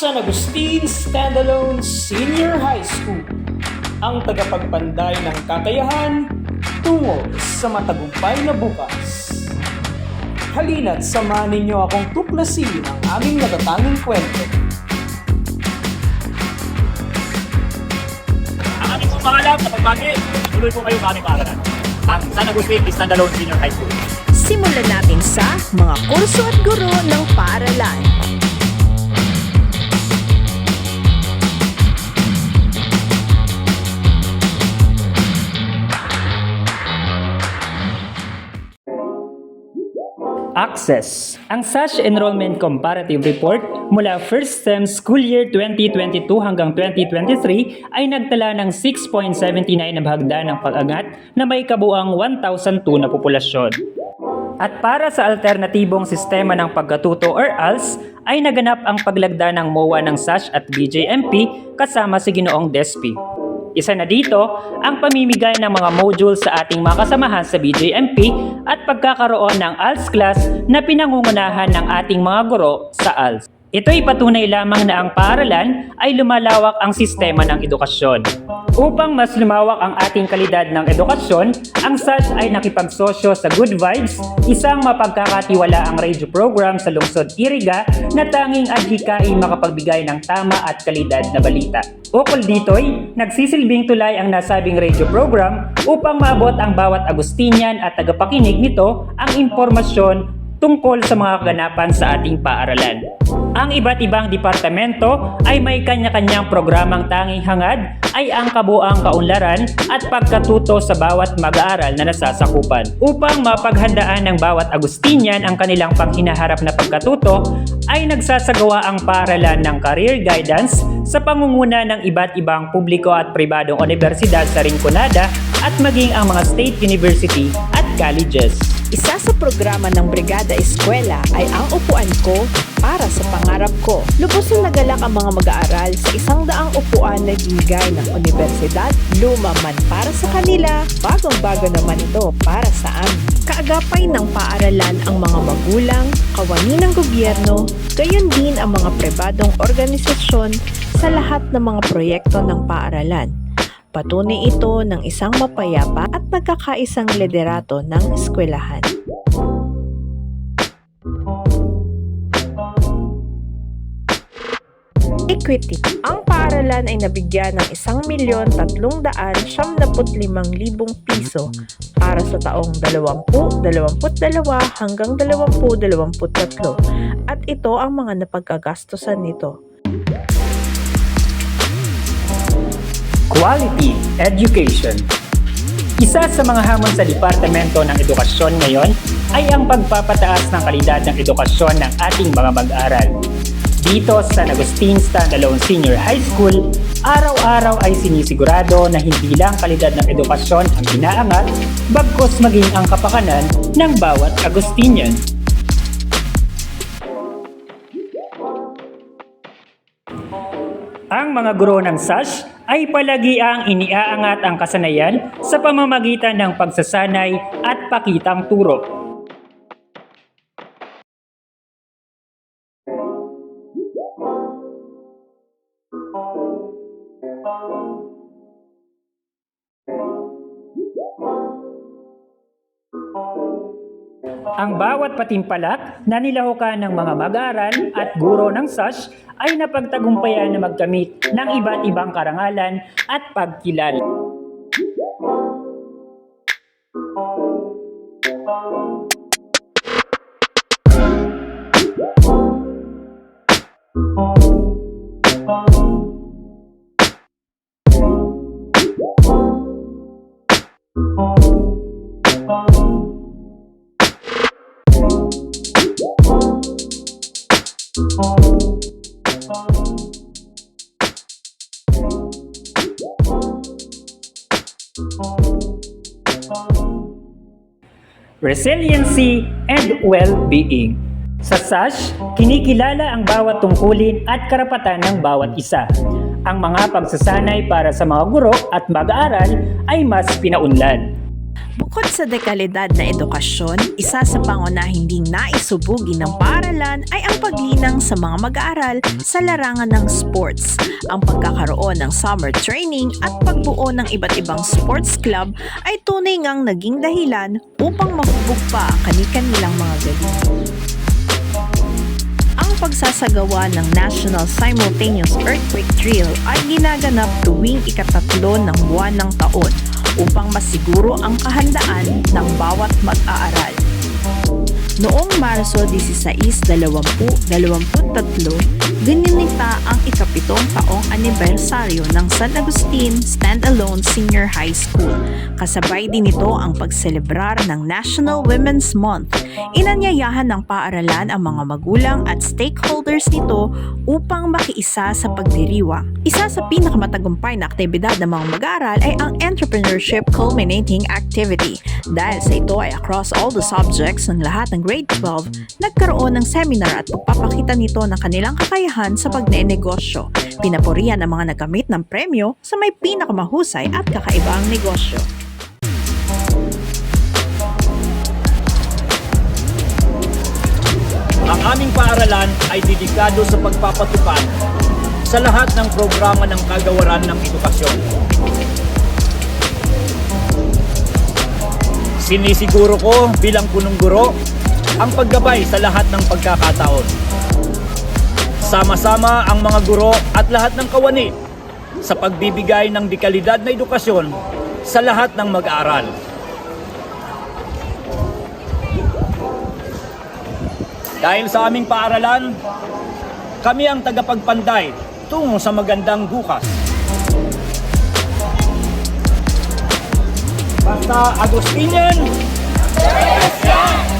San Agustin Standalone Senior High School, ang tagapagpanday ng kakayahan tungo sa matagumpay na bukas. Halina't samahan ninyo akong tuklasin ang aming natatanging kwento. Ang aming pong pangalan na pagbagi, tuloy po kayo sa aming paaralan. Ang San Agustin Standalone Senior High School. Simulan natin sa mga kurso at guro ng paaralan. Access. Ang SASH Enrollment Comparative Report mula First Sem School Year 2022 hanggang 2023 ay nagtala ng 6.79 na bahagdan ng pag-angat na may kabuang 1,002 na populasyon. At para sa alternatibong sistema ng pagkatuto or ALS, ay naganap ang paglagda ng MOA ng SASH at BJMP kasama si Ginoong Despi. Isa na dito ang pamimigay ng mga module sa ating mga kasamahan sa BJMP at pagkakaroon ng ALS class na pinangungunahan ng ating mga guro sa ALS. Ito'y patunay lamang na ang paaralan ay lumalawak ang sistema ng edukasyon. Upang mas lumawak ang ating kalidad ng edukasyon, ang SASH ay nakipagsosyo sa Good Vibes, isang mapagkakatiwalaang radio program sa lungsod Iriga na tanging adhikain makapagbigay ng tama at kalidad na balita. Ukol dito'y nagsisilbing tulay ang nasabing radio program upang maabot ang bawat Agustinian at tagapakinig nito ang impormasyon tungkol sa mga kaganapan sa ating paaralan. Ang iba't ibang departamento ay may kanya-kanyang programang tanging hangad ay ang kabuang kaunlaran at pagkatuto sa bawat mag-aaral na nasasakupan. Upang mapaghandaan ng bawat Agustinian ang kanilang panghinaharap na pagkatuto, ay nagsasagawa ang paaralan ng career guidance sa pangunguna ng iba't ibang publiko at pribadong universidad sa Rinconada at maging ang mga state university at colleges. Isa sa programa ng Brigada Eskwela ay ang upuan ko para sa pangarap ko. Lubos na nagalak ang mga mag-aaral sa 100 upuan na ibinigay ng universidad. Luma man para sa kanila, bagong-bago naman ito para sa amin. Kaagapay ng paaralan ang mga magulang, kawani ng gobyerno, gayon din ang mga pribadong organisasyon sa lahat ng mga proyekto ng paaralan. Patunay ito ng isang mapayapa at nagkakaisang liderato ng eskwelahan. Equity. Ang paaralan ay nabigyan ng 1,395,000 piso para sa taong 2022 hanggang 2023 at ito ang mga napagkagastusan nito. Quality Education. Isa sa mga hamon sa Departamento ng Edukasyon ngayon ay ang pagpapataas ng kalidad ng edukasyon ng ating mga mag-aaral. Dito sa San Agustin Standalone Senior High School, araw-araw ay sinisigurado na hindi lang kalidad ng edukasyon ang inaangat, bagkus maging ang kapakanan ng bawat Agustinian. Ang mga guro ng SASH ay palagi ang iniaangat ang kasanayan sa pamamagitan ng pagsasanay at pakitang turo. Ang bawat patimpalak na nilahukan ng mga mag-aaral at guro ng SASH ay napagtagumpayan na magkamit ng iba't ibang karangalan at pagkilala. Resiliency and well-being. Sa SASH, kinikilala ang bawat tungkulin at karapatan ng bawat isa. Ang mga pagsasanay para sa mga guro at mag-aaral ay mas pinaunlad. Bukod sa dekalidad na edukasyon, isa sa pangunahing ding naisubugi ng paaralan ay ang paglinang sa mga mag-aaral sa larangan ng sports. Ang pagkakaroon ng summer training at pagbuo ng iba't ibang sports club ay tunay ngang naging dahilan upang mahubog pa ang kani-kanilang mga galing. Ang pagsasagawa ng National Simultaneous Earthquake Drill ay ginaganap tuwing ikatatlo ng buwan ng taon upang masiguro ang kahandaan ng bawat mag-aaral. Noong Marso 16, 2023, gininita ang ikapitong taong anibersaryo ng San Agustin Standalone Senior High School. Kasabay din ito ang pagselebrar ng National Women's Month. Inanyayahan ng paaralan ang mga magulang at stakeholders nito upang makiisa sa pagdiriwang. Isa sa pinakamatagumpay na aktibidad ng mga mag-aaral ay ang Entrepreneurship Culminating Activity. Dahil sa ito ay across all the subjects ng lahat ng grade 12, nagkaroon ng seminar at pagpapakita nito ng kanilang kakayahan sa pagnenegosyo. Pinapurihan ang mga nagamit ng premyo sa may pinakamahusay at kakaibang negosyo. Ang aming paaralan ay dedikado sa pagpapatupad sa lahat ng programa ng kagawaran ng edukasyon. Sinisiguro ko bilang punong guro ang paggabay sa lahat ng pagkakataon. Sama-sama ang mga guro at lahat ng kawani sa pagbibigay ng dekalidad na edukasyon sa lahat ng mag-aaral. Dahil sa aming paaralan, kami ang tagapagpanday tungo sa magandang bukas. Basta Agustinian, yes, yes!